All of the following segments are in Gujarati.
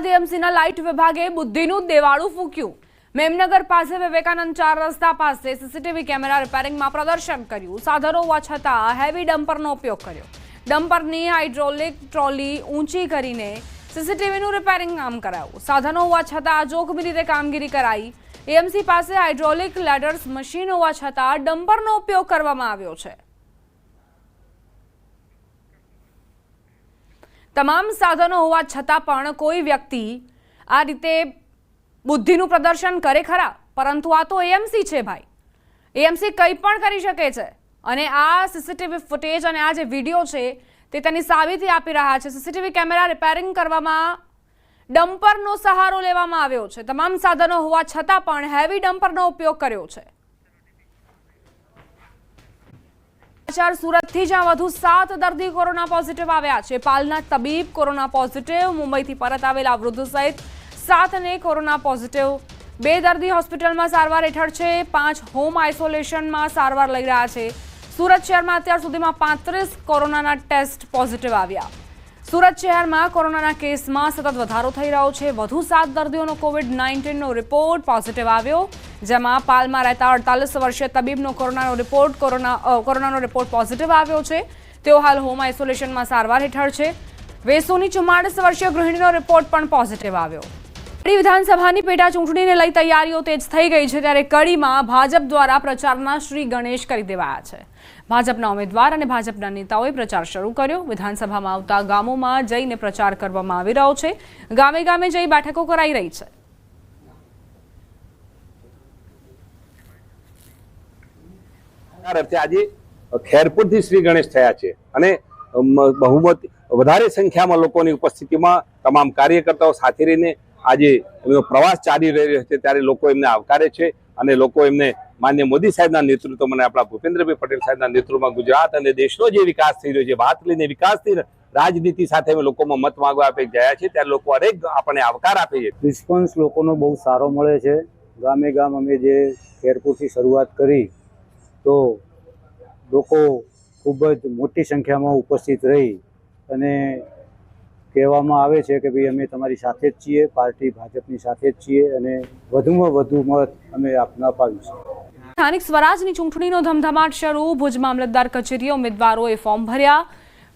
એએમસીના લાઇટ વિભાગે બુદ્ધિનું દેવાળું ફૂક્યું। મેમનગર પાસે વિવેકાનંદ 4 રસ્તા પાસે સીસીટીવી કેમેરા રિપેરિંગમાં પ્રદર્શન કર્યું। સાધનો હોવા છતાં હેવી ડમ્પરનો ઉપયોગ કર્યો। ડમ્પરની હાઇડ્રોલિક ટ્રોલી ઊંચી કરીને સીસીટીવીનું રિપેરિંગ કામ કરાયું। સાધનો હોવા છતાં જોખમી રીતે કામગીરી કરાઈ। એએમસી પાસે હાઇડ્રોલિક લેડર્સ મશીન હોવા છતાં ડમ્પરનો ઉપયોગ કરવામાં આવ્યો છે। તમામ સાધનો હોવા છતાં પણ કોઈ વ્યક્તિ આ રીતે બુદ્ધિનું પ્રદર્શન કરે ખરા, પરંતુ આ તો એએમસી છે ભાઈ। એએમસી કંઈ પણ કરી શકે છે અને આ સીસીટીવી ફૂટેજ અને આ જે વિડીયો છે તે તેની સાબિતી આપી રહ્યા છે। સીસીટીવી કેમેરા રિપેરિંગ કરવામાં ડમ્પરનો સહારો લેવામાં આવ્યો છે। તમામ સાધનો હોવા છતાં પણ હેવી ડમ્પરનો ઉપયોગ કર્યો છે। સુરતથી જ્યાં વધુ 7 દર્દી કોરોના પોઝિટિવ આવ્યા છે। પાલના તબીબ કોરોના પોઝિટિવ, મુંબઈથી પરત આવેલા વૃદ્ધ સહિત 7ને કોરોના પોઝિટિવ। 2 દર્દી હોસ્પિટલમાં સારવાર હેઠળ છે, 5 હોમ આઇસોલેશનમાં સારવાર લઈ રહ્યા છે। સુરત શહેરમાં અત્યાર સુધીમાં 35 કોરોનાના ટેસ્ટ પોઝિટિવ આવ્યા। સુરત શહેરમાં કોરોનાના કેસમાં સતત વધારો થઈ રહ્યો છે। વધુ 7 દર્દીઓનો કોવિડ-19નો રિપોર્ટ પોઝિટિવ આવ્યો, જેમાં પાલમાં રહેતા 48 વર્ષીય તબીબનો કોરોનાનો રિપોર્ટ પોઝિટિવ આવ્યો છે। તેઓ હાલ હોમ આઇસોલેશનમાં સારવાર હેઠળ છે। વેસુની 44 વર્ષીય ગૃહિણીનો રિપોર્ટ પણ પોઝિટિવ આવ્યો। કડી વિધાનસભાની પેટા ચૂંટણીને લઈ તૈયારીઓ તેજ થઈ ગઈ છે, ત્યારે કડીમાં ભાજપ દ્વારા પ્રચારના શ્રી ગણેશ કરી દેવાયા છે। ભાજપના ઉમેદવાર અને ભાજપના નેતાઓએ પ્રચાર શરૂ કર્યો। વિધાનસભામાં આવતા ગામોમાં જઈને પ્રચાર કરવામાં આવી રહ્યો છે। ગામે ગામે જઈ બેઠકો કરાઈ રહી છે। આજે ખેરપુરથી શ્રી ગણેશ થયા છે અને બહુમતી વધારે સંખ્યામાં લોકોની ઉપસ્થિતિમાં તમામ કાર્યકર્તાઓ સાથે રહીને આજે એમનો પ્રવાસ ચાલી રહ્યો છે, ત્યારે લોકો એમને આવકારે છે અને લોકો એમને માન્ય મોદી સાહેબના નેતૃત્વમાં અને આપણા ભૂપેન્દ્રભાઈ પટેલ સાહેબના નેતૃત્વમાં ગુજરાત અને દેશનો જે વિકાસ થઈ રહ્યો છે, વાત લઈને વિકાસની રાજનીતિ સાથે અમે લોકોમાં મત માંગવા આપે ગયા છે, ત્યારે લોકો હરેક આપણને આવકાર આપે છે। રિસ્પોન્સ લોકોનો બહુ સારો મળે છે। ગામે ગામ અમે જે ખેરપુરથી શરૂઆત કરી તો લોકો ખૂબ જ મોટી સંખ્યામાં ઉપસ્થિત રહી અને કહેવામાં આવે છે કે ભાઈ અમે તમારી સાથે જ છીએ, પાર્ટી ભાજપની સાથે જ છીએ અને વધુમાં વધુ મત અમે આપને અપાવીશું। સ્થાનિક સ્વરાજની ચૂંટણીનો ધમધમાટ શરૂ। ભુજ મામલતદાર કચેરીએ ઉમેદવારોએ ફોર્મ ભર્યા।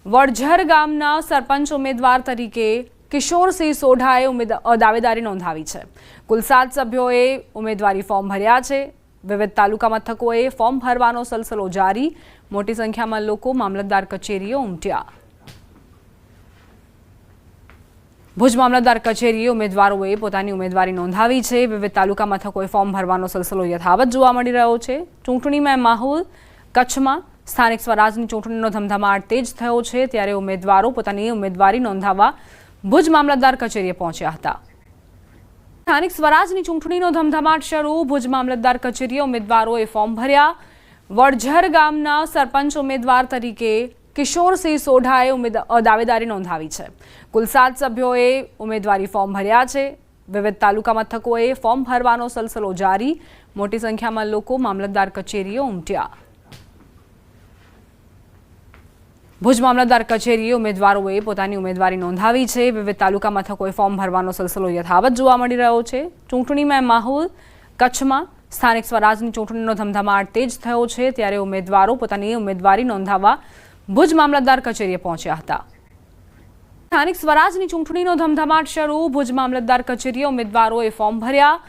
વડઝર ગામના સરપંચ ઉમેદવાર તરીકે કિશોરસિંહ સોઢાએ દાવેદારી નોંધાવી છે। કુલ 7 સભ્યોએ ઉમેદવારી ફોર્મ ભર્યા છે। વિવિધ તાલુકા મથકોએ ફોર્મ ભરવાનો સિલસિલો જારી। મોટી સંખ્યામાં લોકો મામલતદાર કચેરીએ ઉમટ્યા। ભુજ મામલતદાર કચેરીએ ઉમેદવારોએ પોતાની ઉમેદવારી નોંધાવી છે। વિવિધ તાલુકા મથકોએ ફોર્મ ભરવાનો સિલસિલો યથાવત જોવા મળી રહ્યો છે। ચૂંટણીમાં માહોલ કચ્છમાં સ્થાનિક સ્વરાજની ચૂંટણીનો ધમધમાટ તેજ થયો છે, ત્યારે ઉમેદવારો પોતાની ઉમેદવારી નોંધાવવા ભુજ મામલતદાર કચેરીએ પહોંચ્યા હતા। સ્થાનિક સ્વરાજની ચૂંટણીનો ધમધમાટ શરૂ। ભુજ મામલતદાર કચેરીએ ઉમેદવારોએ ફોર્મ ભર્યા। વડઝર ગામના સરપંચ ઉમેદવાર તરીકે કિશોરસિંહ સોઢાએ દાવેદારી નોંધાવી છે। કુલ 7 સભ્યોએ ઉમેદવારી ફોર્મ ભર્યા છે। વિવિધ તાલુકા મથકોએ ફોર્મ ભરવાનો સિલસિલો જારી। મોટી સંખ્યામાં લોકો મામલતદાર કચેરીએ ઉમટ્યા। ભુજ મામલતદાર કચેરીએ ઉમેદવારોએ પોતાની ઉમેદવારી નોંધાવી છે। વિવિધ તાલુકા મથકોએ ફોર્મ ભરવાનો સિલસિલો યથાવત જોવા મળી રહ્યો છે। ચૂંટણીમાં માહોલ કચ્છમાં સ્થાનિક સ્વરાજની ચૂંટણીનો ધમધમાટ તેજ થયો છે, ત્યારે ઉમેદવારો પોતાની ઉમેદવારી નોંધાવવા ભુજ મામલતદાર કચેરીએ પહોંચ્યા હતા। સ્થાનિક સ્વરાજની ચૂંટણીનો ધમધમાટ શરૂ। ભુજ મામલતદાર કચેરીએ ઉમેદવારોએ ફોર્મ ભર્યા।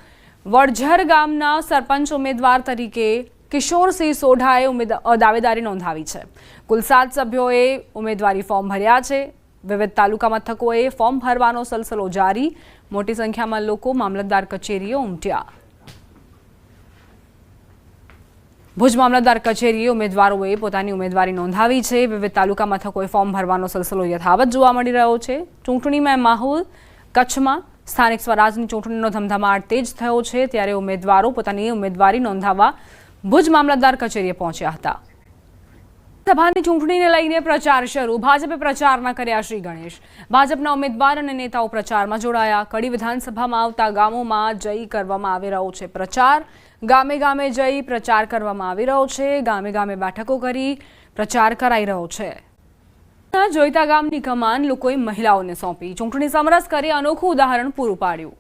વડઝર ગામના સરપંચ ઉમેદવાર તરીકે કિશોરસિંહ સોઢાએ દાવેદારી નોંધાવી છે। કુલ 7 સભ્યોએ ઉમેદવારી ફોર્મ ભર્યા છે। વિવિધ તાલુકા મથકોએ ફોર્મ ભરવાનો સિલસિલો જારી। મોટી સંખ્યામાં લોકો મામલતદાર કચેરીએ ઉમટ્યા। ભુજ મામલતદાર કચેરીએ ઉમેદવારોએ પોતાની ઉમેદવારી નોંધાવી છે। વિવિધ તાલુકા મથકોએ ફોર્મ ભરવાનો સિલસિલો યથાવત જોવા મળી રહ્યો છે। ચૂંટણીમાં માહોલ કચ્છમાં સ્થાનિક સ્વરાજની ચૂંટણીનો ધમધમાટ તેજ થયો છે, ત્યારે ઉમેદવારો પોતાની ઉમેદવારી નોંધાવવા ભુજ મામલતદાર કચેરીએ પહોંચ્યા હતા। સભાની ચૂંટણીને લઈને પ્રચાર શરૂ। ભાજપે પ્રચારના કર્યા શ્રી ગણેશ। ભાજપના ઉમેદવાર અને નેતાઓ પ્રચારમાં જોડાયા। કડી વિધાનસભામાં આવતા ગામોમાં જઈ કરવામાં આવી રહ્યો છે પ્રચાર। ગામે ગામે જઈ પ્રચાર કરવામાં આવી રહ્યો છે। ગામે ગામે બેઠકો કરી પ્રચાર કરાઈ રહ્યો છે। જોઈતા ગામની કમાન લોકોએ મહિલાઓને સોંપી ચૂંટણી સમરસ કરી અનોખું ઉદાહરણ પૂરું પાડ્યું.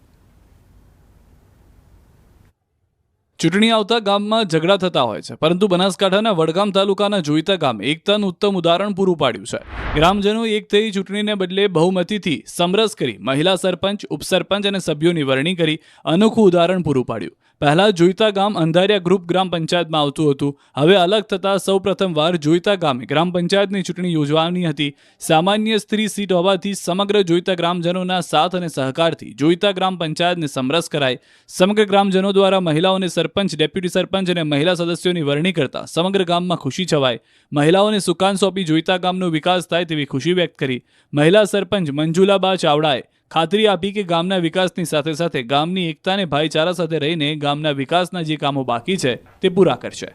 ચૂંટણી આવતા ગામમાં ઝઘડા થતા હોય છે, પરંતુ બનાસકાંઠાના વડગામ તાલુકાના જોઈતા ગામે એકતાનું ઉત્તમ ઉદાહરણ પૂરું પાડ્યું છે. ગ્રામજનો એક થઈ ચૂંટણીને બદલે બહુમતીથી સમરસ કરી મહિલા સરપંચ, ઉપસરપંચ અને સભ્યોની વરણી કરી અનોખું ઉદાહરણ પૂરું પાડ્યું. પહેલા જોઈતા ગામ અંધારિયા ગ્રુપ ગ્રામ પંચાયતમાં આવતું હતું. હવે અલગ થતા સૌ પ્રથમવાર જોઈતા ગામે ગ્રામ પંચાયતની ચૂંટણી યોજવાની હતી. સામાન્ય સ્ત્રી સીટ હોવાથી સમગ્ર જોઈતા ગ્રામજનોના સાથ અને સહકારથી જોઈતા ગ્રામ પંચાયતને સમરસ કરાઈ. સમગ્ર ગ્રામજનો દ્વારા મહિલાઓને સરપંચ, ડેપ્યુટી સરપંચ અને મહિલા સદસ્યોની વરણી કરતા સમગ્ર ગામમાં ખુશી છવાઈ. મહિલાઓને સુકાન સોંપી જોઈતા ગામનો વિકાસ થાય તેવી ખુશી વ્યક્ત કરી. મહિલા સરપંચ મંજુલાબા ચાવડાએ ખાતરી આપી કે ગામના વિકાસની સાથે સાથે ગામની એકતા અને ભાઈચારા સાથે રહીને ગામના વિકાસના જે કામો બાકી છે તે પૂરા કરશે.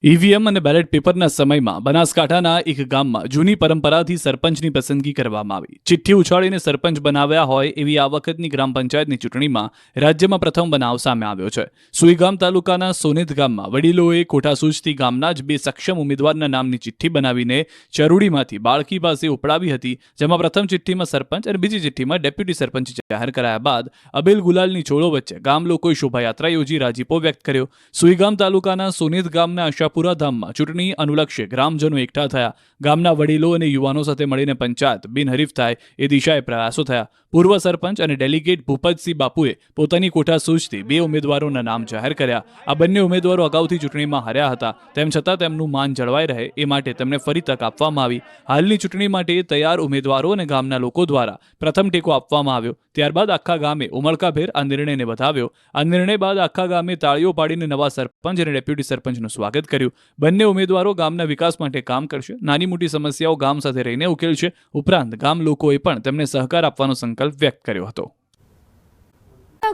ઈવીએમ અને બેલેટ પેપરના સમયમાં બનાસકાંઠાના એક ગામમાં જૂની પરંપરાથી સરપંચની પસંદગી કરવામાં આવી. ચિઠ્ઠી ઉછાળીને સરપંચ બનાવ્યા હોય એવી આ વખતની ગ્રામ પંચાયતની ચૂંટણીમાં રાજ્યમાં પ્રથમ બનાવ સામે આવ્યો છે. સુઈગામ તાલુકાના સોનેત ગામમાં વડીલોએ કોઠાસૂઝથી ગામના જ બે સક્ષમ ઉમેદવારના નામની ચિઠ્ઠી બનાવીને ચરૂડીમાંથી બાળકી પાસે ઉપડાવી હતી, જેમાં પ્રથમ ચિઠ્ઠીમાં સરપંચ અને બીજી ચિઠ્ઠીમાં ડેપ્યુટી સરપંચ જાહેર કરાયા બાદ અબેલ ગુલાલની છોડો વચ્ચે ગામ લોકોએ શોભાયાત્રા યોજી રાજીપો વ્યક્ત કર્યો. સુઈગામ તાલુકાના સોનેત ગામના આશાપુરા ધામમાં ચૂંટણી અનુલક્ષે ગ્રામજનો એકઠા થયા. ગામના વડીલો અને યુવાનો સાથે મળીને પંચાયત બિનહરીફ થાય એ દિશાએ પ્રયાસો થયા. પૂર્વ સરપંચ અને ડેલિગેટ ભૂપતસિંહ બાપુએ પોતાની કોઠાસૂઝથી બે ઉમેદવારોના નામ જાહેર કર્યા. આ બંને ઉમેદવારો અગાઉથી ચૂંટણીમાં હાર્યા હતા, તેમ છતાં તેમનું માન જળવાઈ રહે એ માટે તેમને ફરી તક આપવામાં આવી. હાલની ચૂંટણી માટે તૈયાર ઉમેદવારો અને ગામના લોકો દ્વારા પ્રથમ ટેકો આપવામાં આવ્યો. ત્યારબાદ આખા ગામે ઉમળકાભેર આ નિર્ણયને વધાવ્યો. આ નિર્ણય બાદ આખા ગામે તાળીઓ પાડીને નવા સરપંચ અને ડેપ્યુટી સરપંચનું સ્વાગત કર્યું. બંને ઉમેદવારો ગામના વિકાસ માટે કામ કરશે, નાની મોટી સમસ્યાઓ ગામ સાથે રહીને ઉકેલશે. ઉપરાંત ગામ લોકોએ પણ તેમને સહકાર આપવાનો સંકલ્પ વ્યક્ત કર્યો હતો.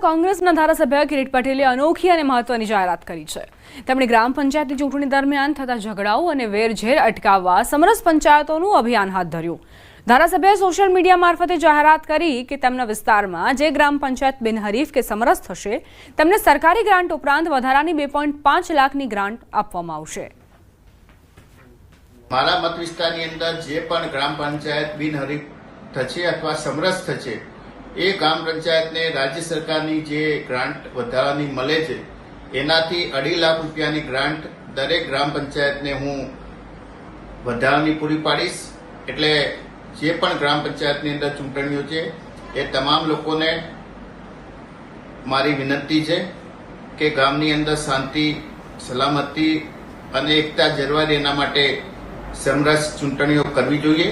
કોંગ્રેસના ધારાસભ્ય કિરીટ પટેલે અનોખી અને મહત્વની જાહેરાત કરી છે. તેમણે ગ્રામ પંચાયતની ચૂંટણી દરમિયાન થતા ઝઘડાઓ અને વેરઝેર અટકાવવા સમરસ પંચાયતોનું અભિયાન હાથ ધર્યું. ધારાસભ્યએ સોશિયલ મીડિયા મારફતે જાહેરાત કરી કે તેમના વિસ્તારમાં જે ગ્રામ પંચાયત બિનહરીફ કે સમરસ થશે તેમને સરકારી ગ્રાન્ટ ઉપરાંત વધારાની 2.5 લાખની ગ્રાન્ટ આપવામાં આવશે. મારા મત વિસ્તારની અંદર જે પણ ગ્રામ પંચાયત બિનહરીફ થશે અથવા સમરસ થશે એ ગ્રામ પંચાયતને રાજ્ય સરકારની જે ગ્રાન્ટ વધારાની મળે છે એનાથી 2.5 લાખ રૂપિયાની ગ્રાન્ટ દરેક ગ્રામ પંચાયતને હું વધારાની પૂરી પાડીશ. એટલે જે પણ ગ્રામ પંચાયતની અંદર ચૂંટણીઓ છે એ તમામ લોકોને મારી વિનંતી છે કે ગામની અંદર શાંતિ, સલામતી અને એકતા જળવાય એના માટે સમરસ ચૂંટણીઓ કરવી જોઈએ.